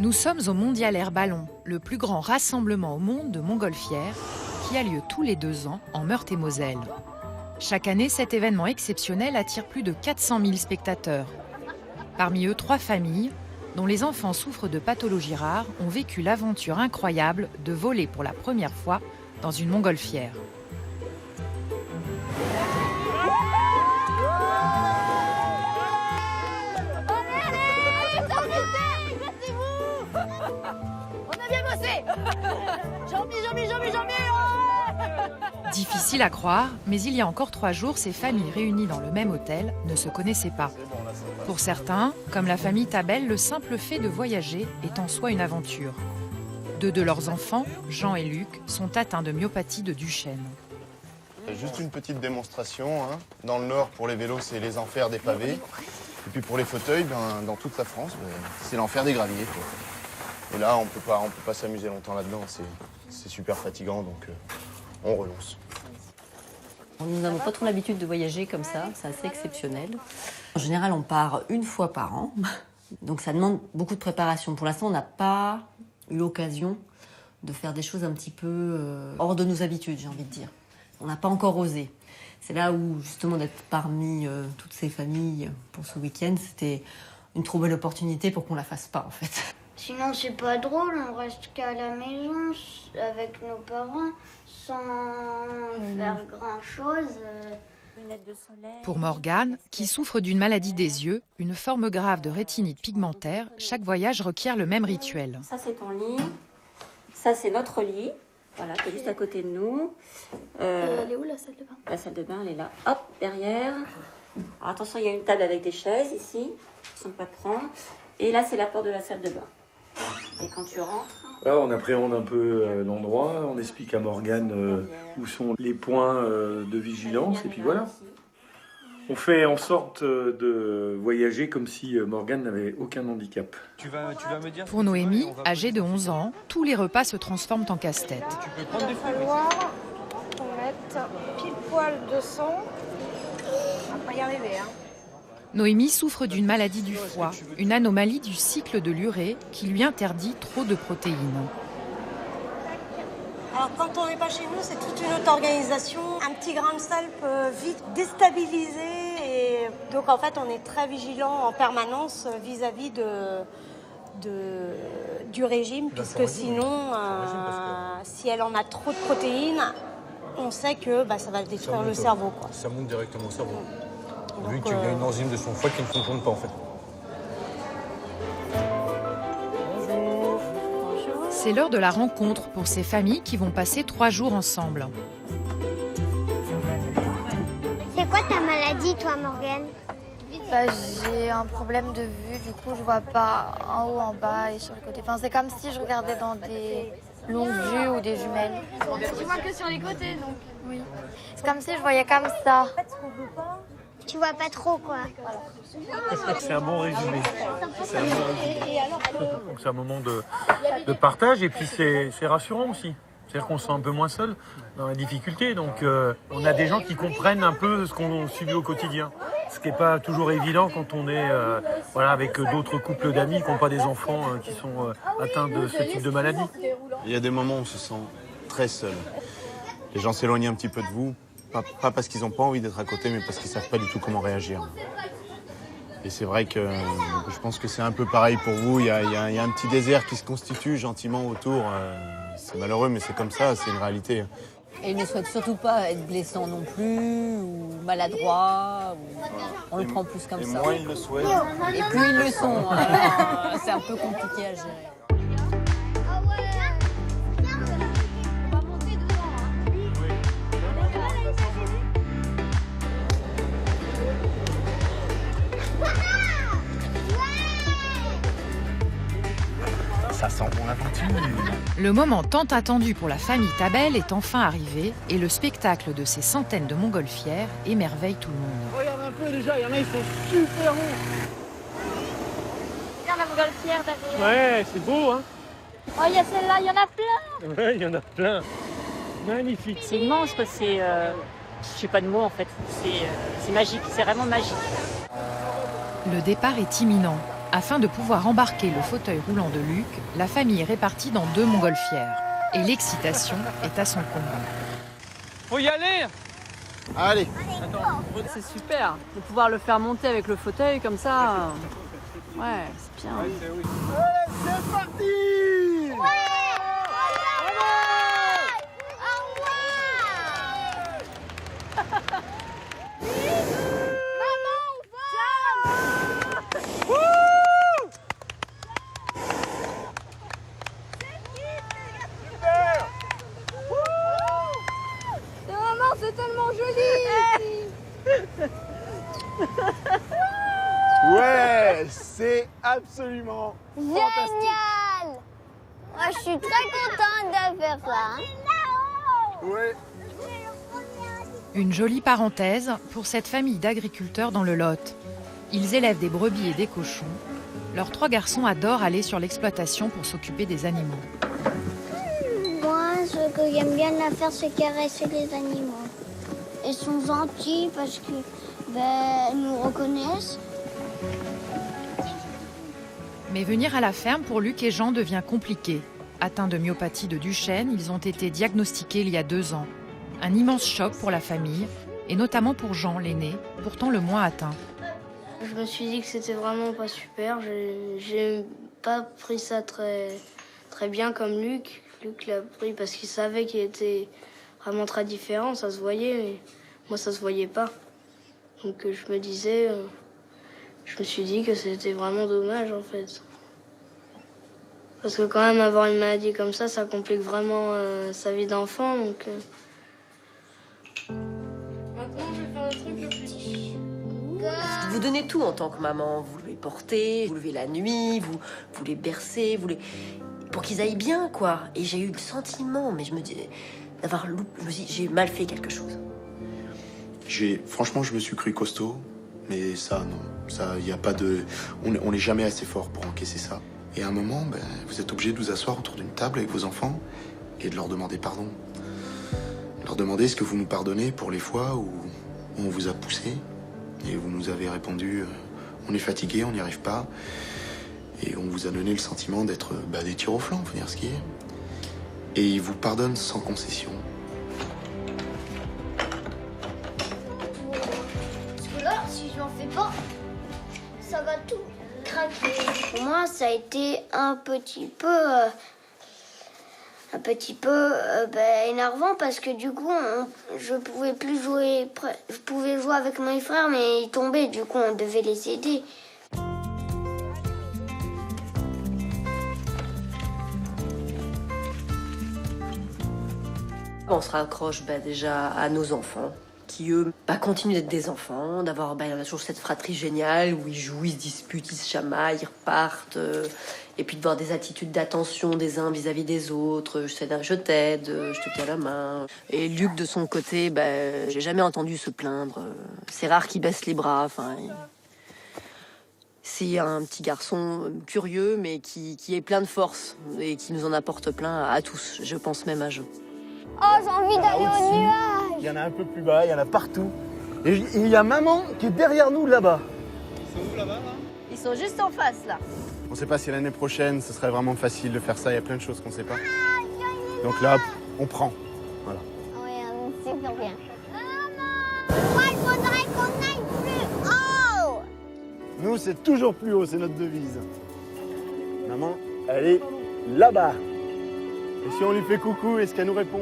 Nous sommes au Mondial Air Ballon, le plus grand rassemblement au monde de montgolfières, qui a lieu tous les 2 ans en Meurthe-et-Moselle. Chaque année, cet événement exceptionnel attire plus de 400 000 spectateurs. Parmi eux, 3 familles, dont les enfants souffrent de pathologies rares, ont vécu l'aventure incroyable de voler pour la première fois dans une montgolfière. Difficile à croire, mais il y a encore 3 jours, ces familles réunies dans le même hôtel ne se connaissaient pas. Pour certains, comme la famille Tabel, le simple fait de voyager est en soi une aventure. 2 de leurs enfants, Jean et Luc, sont atteints de myopathie de Duchenne. Juste une petite démonstration. Dans le Nord, pour les vélos, c'est les enfers des pavés. Et puis pour les fauteuils, dans toute la France, c'est l'enfer des graviers. Et là, on peut pas s'amuser longtemps là-dedans. C'est super fatigant, donc on renonce. Nous n'avons pas trop l'habitude de voyager comme ça, c'est assez exceptionnel. En général, on part 1 fois par an, donc ça demande beaucoup de préparation. Pour l'instant, on n'a pas eu l'occasion de faire des choses un petit peu hors de nos habitudes, j'ai envie de dire. On n'a pas encore osé. C'est là où, justement, d'être parmi toutes ces familles pour ce week-end, c'était une trop belle opportunité pour qu'on la fasse pas, en fait. Sinon, c'est pas drôle, on reste qu'à la maison avec nos parents sans faire grand-chose. Pour Morgane, qui souffre d'une maladie des yeux, une forme grave de rétinite pigmentaire, chaque voyage requiert le même rituel. Ça, c'est ton lit. Ça, c'est notre lit. Voilà, qui est juste à côté de nous. Elle est où, la salle de bain? La salle de bain, elle est là. Hop, derrière. Alors, attention, il y a une table avec des chaises ici, qui sont pas prendre. Et là, c'est la porte de la salle de bain. Et quand tu rentres... Là, on appréhende un peu l'endroit, on explique à Morgane où sont les points de vigilance, et puis voilà. On fait en sorte de voyager comme si Morgane n'avait aucun handicap. Pour Noémie, âgée de 11 ans, tous les repas se transforment en casse-tête. Il va falloir qu'on mette pile poil de sang. On va pas y arriver, hein. Noémie souffre d'une maladie du foie, une anomalie du cycle de l'urée qui lui interdit trop de protéines. Alors quand on n'est pas chez nous, c'est toute une autre organisation. Un petit grain de sel peut vite déstabiliser. Et donc en fait, on est très vigilant en permanence vis-à-vis du régime, puisque sinon, si elle en a trop de protéines, on sait que ça va détruire le cerveau, quoi. Ça monte directement au cerveau. Vu qu'il y a une enzyme de son foie qui ne fonctionne pas en fait. C'est l'heure de la rencontre pour ces familles qui vont passer 3 jours ensemble. C'est quoi ta maladie, toi, Morgane? J'ai un problème de vue, du coup je vois pas en haut, en bas et sur le côté. Enfin, c'est comme si je regardais dans des longues vues ou des jumelles. Tu vois que sur les côtés, donc. Oui. C'est comme si je voyais comme ça. Tu vois pas trop, quoi. C'est un bon résumé. Donc c'est un moment de partage et puis c'est rassurant aussi. C'est-à-dire qu'on se sent un peu moins seul dans la difficulté. Donc on a des gens qui comprennent un peu ce qu'on subit au quotidien. Ce qui n'est pas toujours évident quand on est avec d'autres couples d'amis qui n'ont pas des enfants qui sont atteints de ce type de maladie. Il y a des moments où on se sent très seul. Les gens s'éloignent un petit peu de vous. Pas parce qu'ils n'ont pas envie d'être à côté, mais parce qu'ils ne savent pas du tout comment réagir. Et c'est vrai que je pense que c'est un peu pareil pour vous. Il y a un petit désert qui se constitue gentiment autour. C'est malheureux, mais c'est comme ça, c'est une réalité. Et ils ne souhaitent surtout pas être blessants non plus, ou maladroits. On le prend plus comme ça. Et moins ils le souhaitent. Et plus ils le sont. Alors, c'est un peu compliqué à gérer. Ça sent bon l'aventure. Le moment tant attendu pour la famille Tabel est enfin arrivé et le spectacle de ces centaines de montgolfières émerveille tout le monde. Regarde un peu déjà, il y en a, ils sont super bons. Regarde la montgolfière derrière. Ouais, c'est beau, hein. Oh, il y a celle-là, il y en a plein. Ouais, il y en a plein. Magnifique. C'est immense, quoi. C'est, je sais pas de mots en fait. C'est magique, c'est vraiment magique. Le départ est imminent. Afin de pouvoir embarquer le fauteuil roulant de Luc, la famille est répartie dans 2 montgolfières. Et l'excitation est à son comble. Faut y aller. Allez. C'est super de pouvoir le faire monter avec le fauteuil comme ça. Ouais, c'est bien. C'est parti. C'est tellement joli. Ouais, c'est absolument fantastique. Génial. Moi, je suis très contente de faire ça. Ouais. Une jolie parenthèse pour cette famille d'agriculteurs dans le Lot. Ils élèvent des brebis et des cochons. Leurs 3 garçons adorent aller sur l'exploitation pour s'occuper des animaux. Moi, ce que j'aime bien faire, c'est caresser les animaux. Ils sont gentils parce que ils nous reconnaissent. Mais venir à la ferme pour Luc et Jean devient compliqué. Atteints de myopathie de Duchenne, ils ont été diagnostiqués il y a 2 ans. Un immense choc pour la famille, et notamment pour Jean, l'aîné, pourtant le moins atteint. Je me suis dit que c'était vraiment pas super. J'ai pas pris ça très bien comme Luc. Luc l'a pris parce qu'il savait qu'il était vraiment très différent, ça se voyait, mais moi ça se voyait pas. Donc je me suis dit que c'était vraiment dommage en fait. Parce que quand même avoir une maladie comme ça complique vraiment sa vie d'enfant. Donc, Maintenant je vais faire un truc le plus. Vous donnez tout en tant que maman. Vous les portez, vous levez la nuit, vous les bercez, pour qu'ils aillent bien, quoi. Et j'ai eu le sentiment, mais je me dis, j'ai mal fait quelque chose. Franchement, je me suis cru costaud, mais ça, non. Ça, y a pas de... On n'est jamais assez fort pour encaisser ça. Et à un moment, vous êtes obligé de vous asseoir autour d'une table avec vos enfants et de leur demander pardon. Leur demander ce que vous nous pardonnez pour les fois où on vous a poussé et vous nous avez répondu on est fatigué, on n'y arrive pas. Et on vous a donné le sentiment d'être des tirs au flanc, faut dire ce qui est. Et ils vous pardonnent sans concession. Parce que là, si je n'en fais pas, ça va tout craquer. Pour moi, ça a été un petit peu énervant parce que du coup, je pouvais plus jouer. Je pouvais jouer avec mes frères, mais ils tombaient. Du coup, on devait les aider. On se raccroche déjà à nos enfants, qui eux continuent d'être des enfants, d'avoir il y en a toujours cette fratrie géniale où ils jouent, ils se disputent, ils se chamaillent, ils repartent, et puis de voir des attitudes d'attention des uns vis-à-vis des autres, je t'aide, je te tiens la main. Et Luc de son côté, j'ai jamais entendu se plaindre, c'est rare qu'il baisse les bras, c'est un petit garçon curieux mais qui est plein de force et qui nous en apporte plein à tous, je pense même à Jean. Oh, j'ai envie d'aller au nuage. Il y en a un peu plus bas, il y en a partout. Et il y a maman qui est derrière nous là-bas. Ils sont où là-bas là ? Ils sont juste en face là. On ne sait pas si l'année prochaine, ce serait vraiment facile de faire ça. Il y a plein de choses qu'on ne sait pas. Donc là, on prend. Voilà. Oui, c'est super bien. Moi, il faudrait qu'on aille plus haut. Nous, c'est toujours plus haut, c'est notre devise. Maman, elle est là-bas. Et si on lui fait coucou, est-ce qu'elle nous répond ?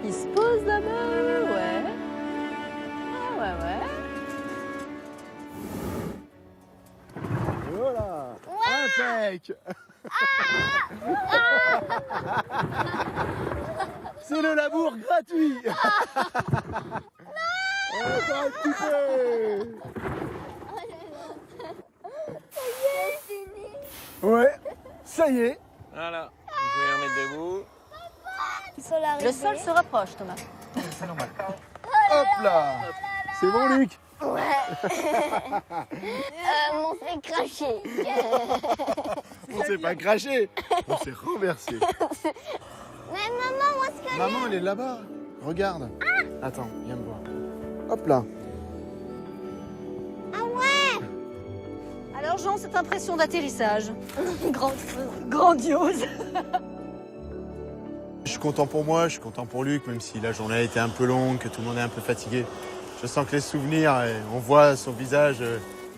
Il se pose là-bas, ouais. Ouais. Voilà. Impec. C'est le labour gratuit. Encore un petit peu. Ouais, ça y est. Voilà, vous pouvez remettre debout. Le sol se rapproche, Thomas. C'est normal. Hop là. C'est bon, Luc? Ouais. On s'est craché. On s'est pas craché. On s'est renversé. Mais maman, où est-ce qu'elle est? Maman, elle est là-bas. Regarde. Ah. Attends, viens me voir. Hop là. Ah ouais. Alors Jean, cette impression d'atterrissage grandiose. Je suis content pour moi, je suis content pour Luc, même si la journée a été un peu longue, que tout le monde est un peu fatigué. Je sens que les souvenirs, on voit son visage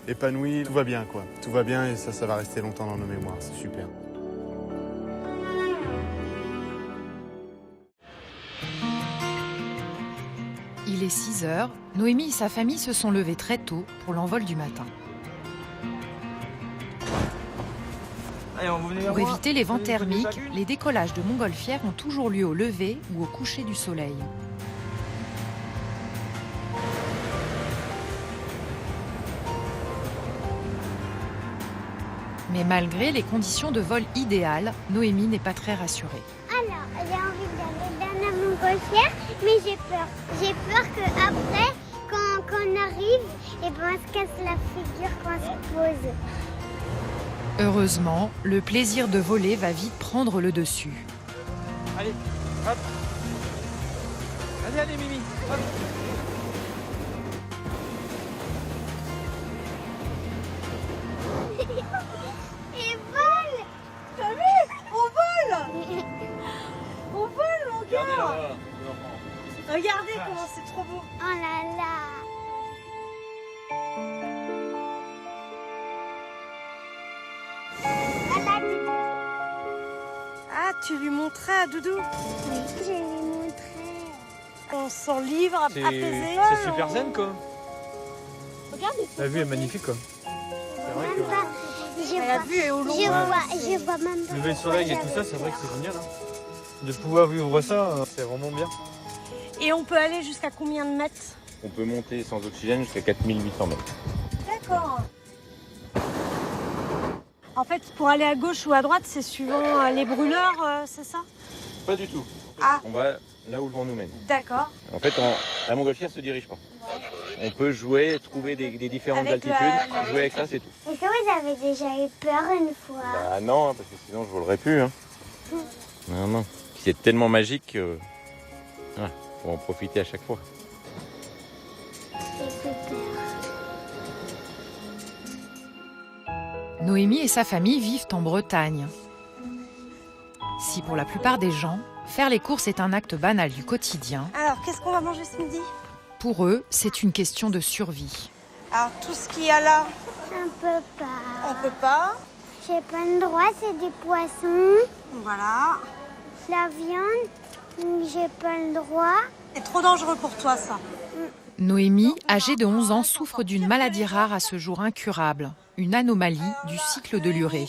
épanoui. Tout va bien, quoi. Tout va bien et ça va rester longtemps dans nos mémoires. C'est super. Il est 6 heures. Noémie et sa famille se sont levés très tôt pour l'envol du matin. Allez, on vous venez Pour éviter les vents thermiques, chacune. les décollages de montgolfières ont toujours lieu au lever ou au coucher du soleil. Mais malgré les conditions de vol idéales, Noémie n'est pas très rassurée. Alors, j'ai envie d'aller dans la montgolfière, mais j'ai peur. J'ai peur qu'après, quand on arrive, on se casse la figure quand on se pose. Heureusement, le plaisir de voler va vite prendre le dessus. Allez, hop. Allez, Mimi, hop. Et vole. T'as vu? On vole. On vole, mon gars. Regardez comment c'est trop beau. Oh là là. Ah, tu lui montrais à Doudou? Oui, je vais lui montrer. On se sent libre, apaisé. C'est super zen, quoi. Regarde, La vue est magnifique, quoi. Même pas. la vue est au loin. Je vois même pas. Lever le soleil et tout ça, c'est vrai que c'est génial. Hein. De pouvoir vivre ça, c'est vraiment bien. Et on peut aller jusqu'à combien de mètres? On peut monter sans oxygène jusqu'à 4800 mètres. D'accord. En fait, pour aller à gauche ou à droite, c'est suivant les brûleurs, c'est ça? Pas du tout. Ah. On va là où le vent nous mène. D'accord. En fait, la montgolfière se dirige pas. On peut jouer, trouver des différentes Avec altitudes, jouer avec ça, c'est tout. Est-ce que vous avez déjà eu peur une fois? Bah non, parce que sinon je volerais plus. Hein. Non, non. C'est tellement magique que faut en profiter à chaque fois. J'ai plus peur. Noémie et sa famille vivent en Bretagne. Si pour la plupart des gens, faire les courses est un acte banal du quotidien, Alors, qu'est-ce qu'on va manger ce midi? pour eux, c'est une question de survie. Alors, tout ce qu'il y a là, On peut pas. on peut pas. J'ai pas le droit, c'est des poissons. Voilà. La viande, j'ai pas le droit. C'est trop dangereux pour toi, ça. Noémie, âgée de 11 ans, souffre d'une maladie rare à ce jour incurable, une anomalie du cycle de l'urée.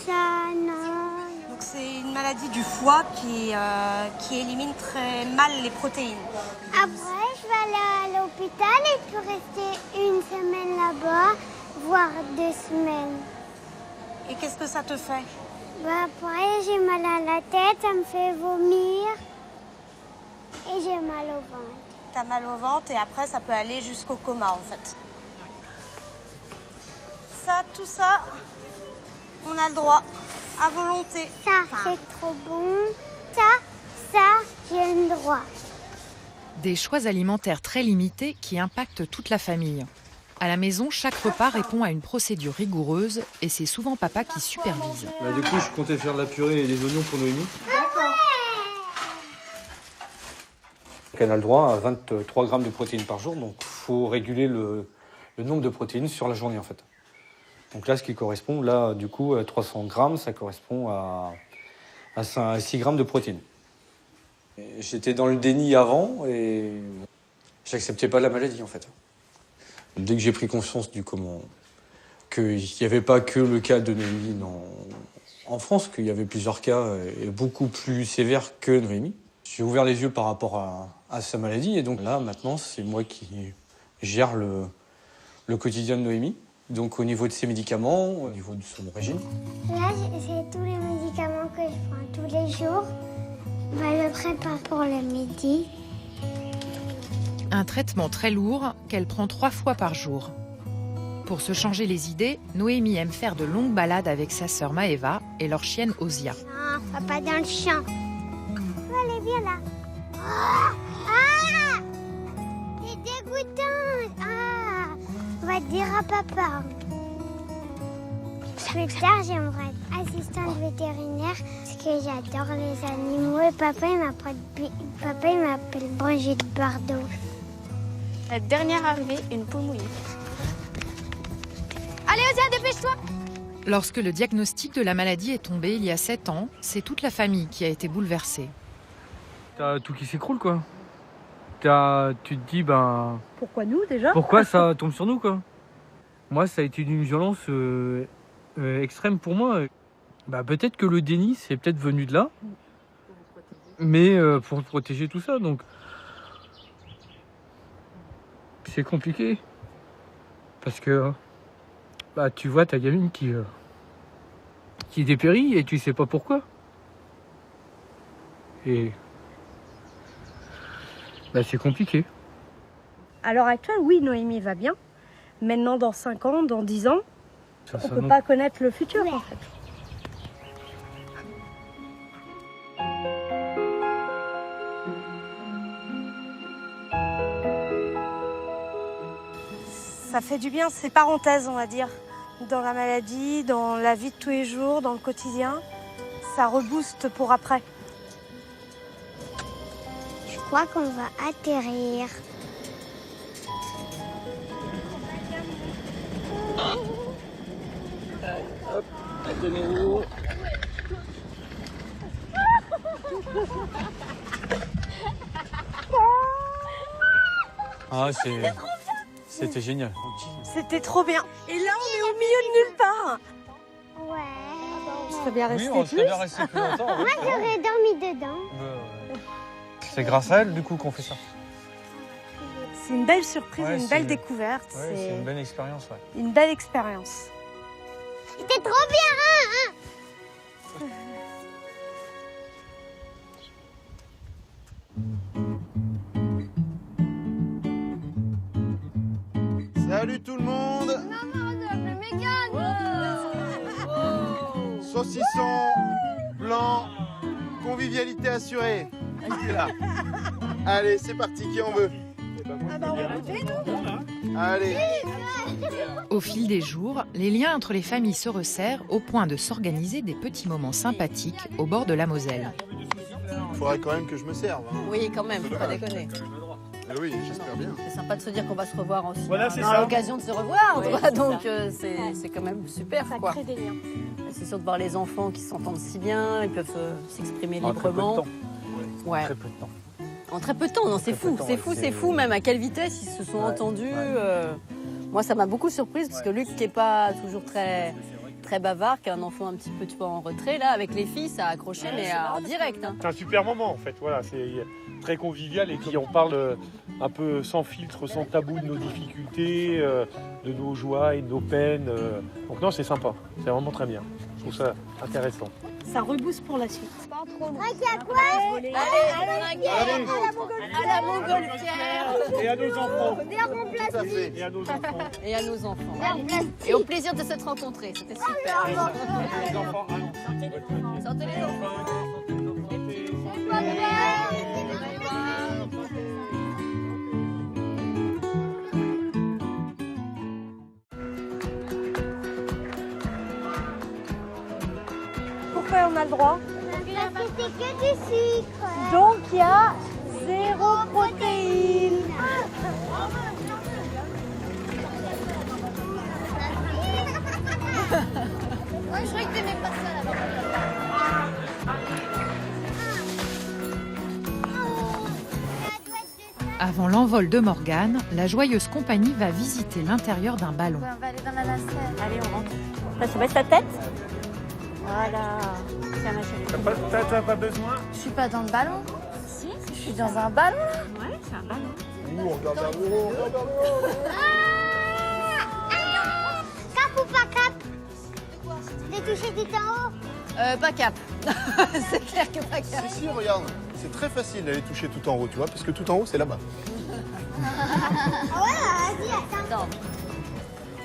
Ça, non. Donc, c'est une maladie du foie qui élimine très mal les protéines. Après, je vais aller à l'hôpital et je peux rester une semaine là-bas, voire 2 semaines. Et qu'est-ce que ça te fait? Bah, après, j'ai mal à la tête, ça me fait vomir et j'ai mal au ventre. T'as mal au ventre et après, ça peut aller jusqu'au coma, en fait. Ça, tout ça, on a le droit, à volonté. Ça, c'est trop bon. Ça, j'ai le droit. Des choix alimentaires très limités qui impactent toute la famille. À la maison, chaque repas répond à une procédure rigoureuse et c'est souvent papa qui supervise. Bah, du coup, je comptais faire de la purée et des oignons pour Noémie. Elle a le droit à 23 grammes de protéines par jour, donc il faut réguler le nombre de protéines sur la journée en fait. Donc là, ce qui correspond, là, du coup, à 300 grammes, ça correspond à 6 grammes de protéines. J'étais dans le déni avant et j'acceptais pas la maladie en fait. Dès que j'ai pris conscience qu'il n'y avait pas que le cas de Noémie en France, qu'il y avait plusieurs cas beaucoup plus sévères que Noémie, j'ai ouvert les yeux par rapport à sa maladie. Et donc là, maintenant, c'est moi qui gère le quotidien de Noémie. Donc au niveau de ses médicaments, au niveau de son régime. Là, c'est tous les médicaments que je prends tous les jours. Bah, je prépare pour le midi. Un traitement très lourd qu'elle prend 3 fois par jour. Pour se changer les idées, Noémie aime faire de longues balades avec sa sœur Maëva et leur chienne Osia. Non, pas dans le champ. allez, viens là. Ah, ah, c'est dégoûtant. Ah, on va dire à papa. Plus tard, j'aimerais être assistante vétérinaire parce que j'adore les animaux. Et papa, il m'appelle Brigitte Bardot. La dernière arrivée, une poule mouillée. Allez, Osia, dépêche-toi! Lorsque le diagnostic de la maladie est tombé il y a 7 ans, c'est toute la famille qui a été bouleversée. T'as tout qui s'écroule, quoi. Tu te dis, ben... Pourquoi nous, déjà? Pourquoi ça tombe sur nous, quoi? Moi, ça a été d'une violence extrême pour moi. Bah, peut-être que le déni, c'est peut-être venu de là. Mais pour protéger tout ça, donc... C'est compliqué. Parce que... Bah, tu vois ta gamine qui dépérit et tu sais pas pourquoi. Et... Bah, c'est compliqué. À l'heure actuelle, oui, Noémie va bien. Maintenant, dans 5 ans, dans 10 ans, on ne peut pas connaître le futur, en fait. Ça fait du bien, ces parenthèses, on va dire, dans la maladie, dans la vie de tous les jours, dans le quotidien. Ça rebooste pour après. Je crois qu'on va atterrir. Hop, tenez-vous. Ah, c'était génial. C'était trop bien. Et là, on est au milieu de nulle part. Ouais. On serait bien resté Oui, on plus. serait bien resté plus longtemps. Moi, j'aurais dormi dedans. C'est grâce à elle, du coup, qu'on fait ça. C'est une belle surprise, Ouais, une belle découverte. Ouais, c'est une belle expérience, ouais. Une belle expérience. C'était trop bien, hein? Salut tout le monde. Maman, on appelle Mégane. Saucisson, blanc, convivialité assurée. Qui est là? Allez, c'est parti, qui en veut? Ah bah on va goûter, nous. Allez. Au fil des jours, les liens entre les familles se resserrent au point de s'organiser des petits moments sympathiques au bord de la Moselle. Il faudrait quand même que je me serve. Hein. Oui, quand même, faut pas déconner. Ah oui, j'espère bien. C'est sympa de se dire qu'on va se revoir aussi. Voilà, c'est On a ça. l'occasion de se revoir, Oui, quoi, c'est donc ça. c'est quand même super, Ça quoi. crée des liens. C'est sûr de voir les enfants qui s'entendent si bien, ils peuvent s'exprimer En très peu de librement. temps. Ouais. Très peu de temps. En très peu de temps, non, c'est fou, c'est fou même à quelle vitesse ils se sont entendus. Moi, ça m'a beaucoup surprise parce que Luc, qui est pas toujours très bavard, qui est un enfant un petit peu tu vois, en retrait, là, avec les filles, ça a accroché, mais en direct. Hein. C'est un super moment en fait, voilà, c'est très convivial et puis on parle un peu sans filtre, sans tabou de nos difficultés, de nos joies et de nos peines. Donc non, c'est sympa, c'est vraiment très bien. Je trouve ça intéressant. Ça rebooste pour la suite. Ah, il y a quoi? Allez, à la montgolfière. Et à nos enfants. Tout à fait. Et à nos enfants. Et à nos enfants. Et au plaisir de s'être rencontrés, c'était super. Les enfants, allons. Sortez les enfants. Pourquoi on a le droit? Parce que c'est que du sucre. Donc il y a 0 protéines. Ouais, je croyais que t'aimais pas ça là-bas. Avant l'envol de Morgane, la joyeuse compagnie va visiter l'intérieur d'un ballon. On va aller dans la nacelle. Allez, on rentre. Là, tu baisses ta tête. Voilà. Tiens, ma chérie. T'as pas besoin? Je suis pas dans le ballon. Si, je suis dans un ballon. Ouais, c'est un ballon. Ouh, on regarde vers le haut, on regarde vers le haut. Cap ou pas cap? T'es touché tout en haut? Pas cap. C'est clair que pas cap. Si, regarde. C'est très facile d'aller toucher tout en haut, tu vois, parce que tout en haut, c'est là-bas. Ah ouais, vas-y, attends.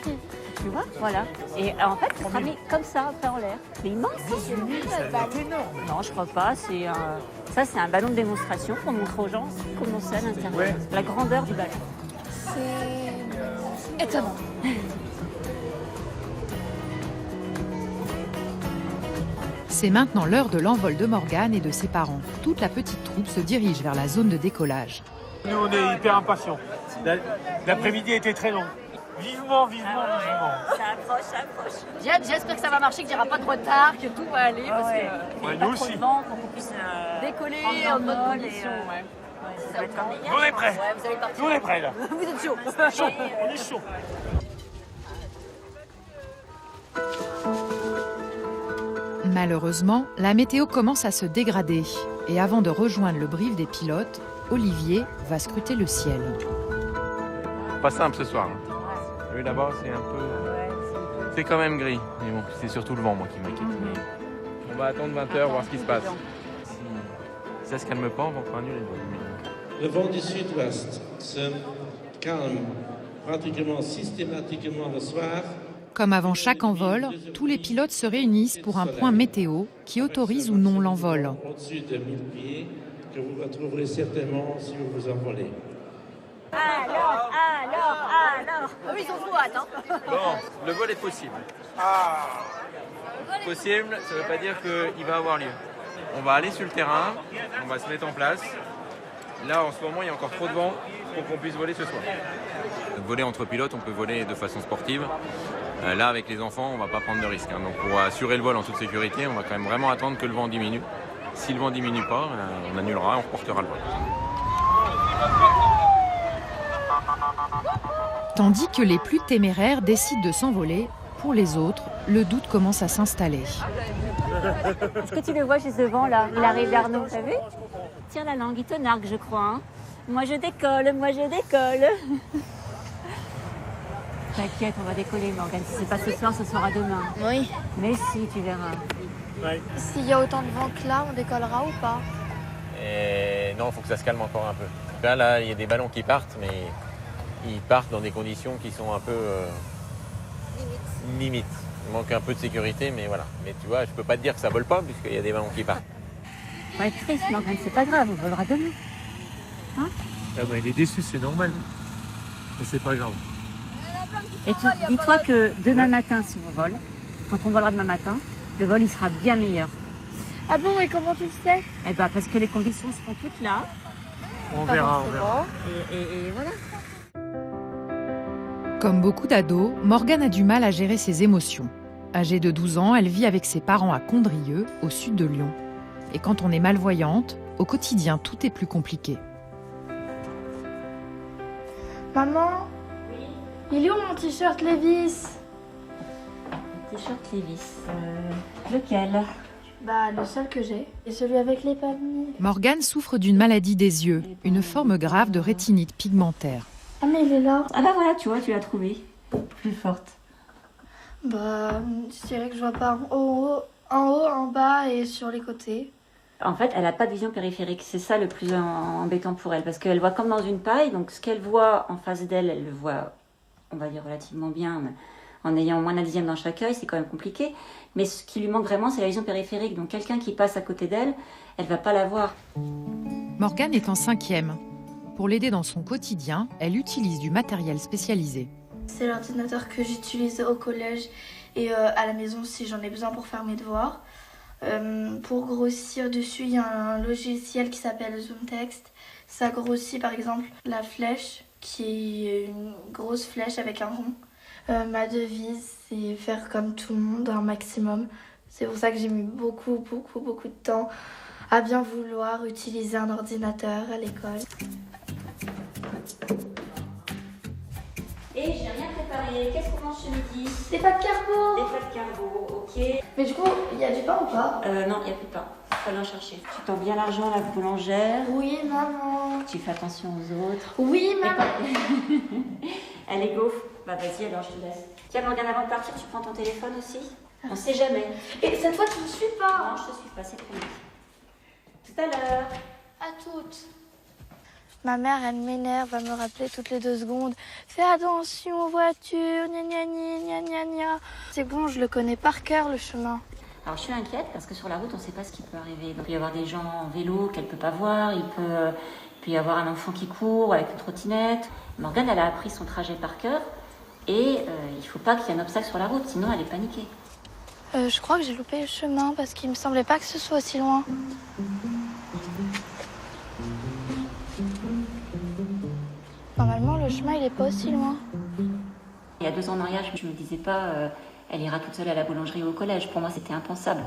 Attends. Tu vois, voilà. Et en fait, ça sera mis comme ça, fait en l'air. C'est immense. C'est énorme. Non, je crois pas. Ça, c'est un ballon de démonstration pour montrer aux gens comment c'est à l'intérieur. Ouais. La grandeur du ballon. C'est étonnant. C'est maintenant l'heure de l'envol de Morgane et de ses parents. Toute la petite troupe se dirige vers la zone de décollage. Nous, on est hyper impatients. L'après-midi était très long. Vivement. Ça approche. J'espère que ça va marcher, qu'il n'y aura pas de retard, que tout va aller. Parce que Ouais, pas nous trop aussi. de vent pour qu'on puisse décoller prendre en bonne l'envol condition. et, ça va être comme Nous, on est prêts. Ouais, vous allez partir. Nous, on est prêts, là. Vous êtes chaud. Chaud. On est chaud. Malheureusement, la météo commence à se dégrader. Et avant de rejoindre le brief des pilotes, Olivier va scruter le ciel. Pas simple ce soir. Oui, d'abord, c'est un peu... C'est quand même gris. Mais bon, c'est surtout le vent, moi, qui m'inquiète. On va attendre 20h, voir ce qui se passe. Si ça se calme pas, on va encore annuler le vol. Le vent du sud-ouest se calme pratiquement systématiquement le soir. Comme avant chaque envol, tous les pilotes se réunissent pour un point météo qui autorise ou non l'envol. Au-dessus de 1000 pieds, que vous retrouverez certainement si vous vous envolez. Alors. Ils sont trop hâte. Bon, le vol est possible. Possible, ça ne veut pas dire qu'il va avoir lieu. On va aller sur le terrain, on va se mettre en place. Là, en ce moment, il y a encore trop de vent pour qu'on puisse voler ce soir. Voler entre pilotes, on peut voler de façon sportive. Là, avec les enfants, on ne va pas prendre de risques. Donc, pour assurer le vol en toute sécurité, on va quand même vraiment attendre que le vent diminue. Si le vent ne diminue pas, on annulera et on reportera le vol. Tandis que les plus téméraires décident de s'envoler, pour les autres, le doute commence à s'installer. Est-ce que tu le vois juste devant, là? Il arrive vers nous, t'as vu? Tire la langue, il te nargue, je crois. Hein. Moi, je décolle. T'inquiète, on va décoller, Morgane. Si c'est pas ce soir, ce sera demain. Oui. Mais si, tu verras. Ouais. S'il y a autant de vent que là, on décollera ou pas? Et non, il faut que ça se calme encore un peu. Là, il y a des ballons qui partent, mais ils partent dans des conditions qui sont un peu limite. Il manque un peu de sécurité, mais voilà. Mais tu vois, je peux pas te dire que ça vole pas, puisqu'il y a des ballons qui partent. On va être triste, Morgane, c'est pas grave, on volera demain. Hein? Ah bah, il est déçu, c'est normal. Mais c'est pas grave. Et dis-toi que demain matin, si on vole, quand on volera demain matin, le vol il sera bien meilleur. Ah bon, et comment tu le sais? Eh ben, parce que les conditions seront toutes là. On verra. Et voilà. Comme beaucoup d'ados, Morgane a du mal à gérer ses émotions. Âgée de 12 ans, elle vit avec ses parents à Condrieu, au sud de Lyon. Et quand on est malvoyante, au quotidien, tout est plus compliqué. Maman, il est où mon t-shirt Levi's? T-shirt Levi's. Lequel? Bah, le seul que j'ai. Et celui avec les palmiers. Morgane souffre d'une maladie des yeux, une forme grave de rétinite pigmentaire. Ah, mais il est là. Ah bah voilà, tu vois, tu l'as trouvé. Plus forte. Bah, je dirais que je vois pas en haut, en bas et sur les côtés. En fait, elle n'a pas de vision périphérique. C'est ça le plus embêtant pour elle. Parce qu'elle voit comme dans une paille. Donc, ce qu'elle voit en face d'elle, elle le voit, on va dire, relativement bien. Mais en ayant moins d'un dixième dans chaque œil, c'est quand même compliqué. Mais ce qui lui manque vraiment, c'est la vision périphérique. Donc, quelqu'un qui passe à côté d'elle, elle ne va pas la voir. Morgane est en 5e. Pour l'aider dans son quotidien, elle utilise du matériel spécialisé. C'est l'ordinateur que j'utilise au collège et à la maison si j'en ai besoin pour faire mes devoirs. Pour grossir dessus, il y a un logiciel qui s'appelle Zoom Text. Ça grossit par exemple la flèche, qui est une grosse flèche avec un rond. Ma devise, c'est faire comme tout le monde, un maximum. C'est pour ça que j'ai mis beaucoup de temps à bien vouloir utiliser un ordinateur à l'école. Et j'ai rien préparé. Qu'est-ce qu'on mange ce midi? Des pâtes carbo. Des pâtes carbo, ok. Mais du coup, il y a du pain ou pas? Non, il n'y a plus de pain. Faut aller en chercher. Tu tends bien l'argent à la boulangère. Oui, maman. Tu fais attention aux autres. Oui, maman. Elle est gaufre. Bah vas-y, alors je te laisse. Tiens, Morgane, avant de partir, tu prends ton téléphone aussi? On sait jamais. Et cette fois, tu me suis pas? Non, je te suis pas, c'est promis. Tout à l'heure. À toutes. Ma mère, elle m'énerve, va me rappeler toutes les 2 secondes. Fais attention aux voitures, gna gna gna gna gna. C'est bon, je le connais par cœur, le chemin. Alors je suis inquiète parce que sur la route, on ne sait pas ce qui peut arriver. Donc, il peut y avoir des gens en vélo qu'elle ne peut pas voir, il peut y avoir un enfant qui court avec une trottinette. Morgane, elle a appris son trajet par cœur et il ne faut pas qu'il y ait un obstacle sur la route, sinon elle est paniquée. Je crois que j'ai loupé le chemin parce qu'il me semblait pas que ce soit aussi loin. Normalement, le chemin, il est pas aussi loin. Il y a 2 ans en arrière, je ne me disais pas elle ira toute seule à la boulangerie ou au collège. Pour moi, c'était impensable.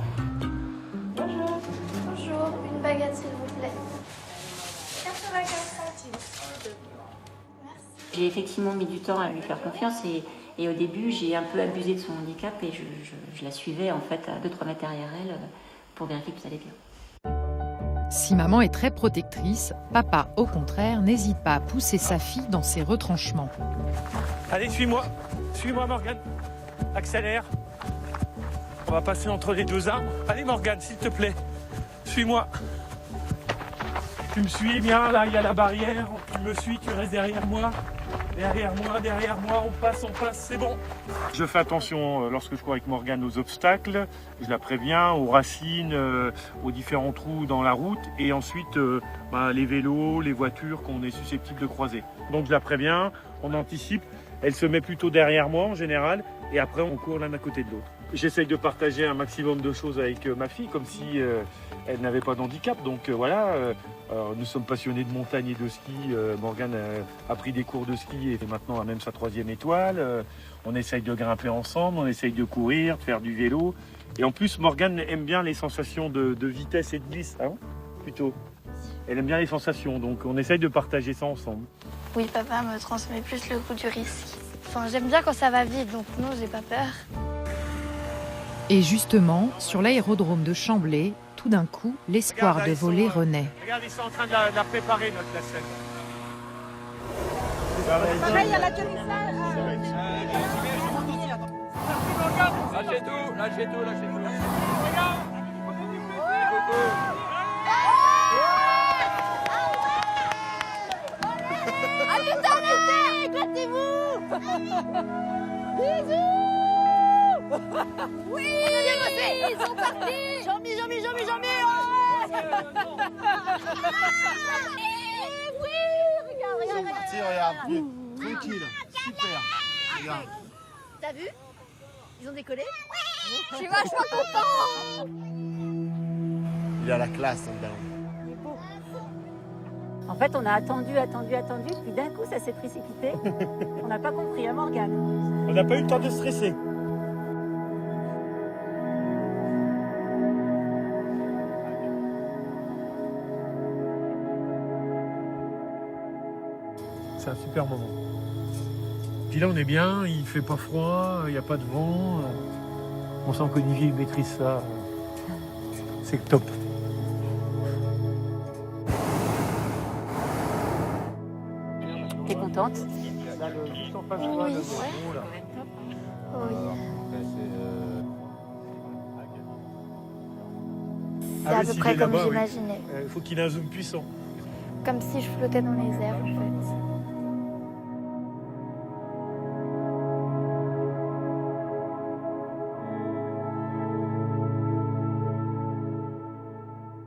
Bonjour. Bonjour, une baguette, s'il vous plaît. 95 centimes. J'ai effectivement mis du temps à lui faire confiance et au début, j'ai un peu abusé de son handicap et je la suivais en fait à 2-3 mètres derrière elle pour vérifier que tout allait bien. Si maman est très protectrice, papa, au contraire, n'hésite pas à pousser sa fille dans ses retranchements. Allez, suis-moi. Suis-moi, Morgane. Accélère. On va passer entre les 2 arbres. Allez, Morgane, s'il te plaît. Suis-moi. Tu me suis bien, là, il y a la barrière. Tu me suis, tu restes derrière moi. Derrière moi, on passe, c'est bon. Je fais attention lorsque je cours avec Morgane aux obstacles. Je la préviens, aux racines, aux différents trous dans la route. Et ensuite, les vélos, les voitures qu'on est susceptible de croiser. Donc je la préviens, on anticipe. Elle se met plutôt derrière moi en général. Et après, on court l'un à côté de l'autre. J'essaye de partager un maximum de choses avec ma fille, comme si elle n'avait pas de handicap. Donc voilà, nous sommes passionnés de montagne et de ski. Morgane a pris des cours de ski et maintenant a même sa 3e étoile. On essaye de grimper ensemble, on essaye de courir, de faire du vélo. Et en plus, Morgane aime bien les sensations de vitesse et de glisse, hein, plutôt. Elle aime bien les sensations, donc on essaye de partager ça ensemble. Oui, papa me transmet plus le goût du risque. Enfin, j'aime bien quand ça va vite, donc non, j'ai pas peur. Et justement, sur l'aérodrome de Chamblay, tout d'un coup, l'espoir de voler renaît. Regarde, ils sont en train de la préparer, notre nacelle. Pareil à l'atterrissage. Lâchez tout. Arrêtez, éclatez-vous. Bisous. Oui, ils sont partis. Jean-Mi. Oui, regarde. Tranquille, super. Regarde. T'as vu? Ils ont décollé. Je suis vachement content. Il a la classe, hein, le ballon. En fait, on a attendu, puis d'un coup, ça s'est précipité. On n'a pas compris, hein, Morgane? On n'a pas eu le temps de stresser. C'est un super moment. Puis là, on est bien, il fait pas froid, il n'y a pas de vent. On sent qu'Olivier maîtrise ça. C'est top. T'es contente? Là, juste en face de toi, le gros, là. C'est à peu près comme j'imaginais. Il faut qu'il ait un zoom puissant. Comme si je flottais dans les airs, en fait.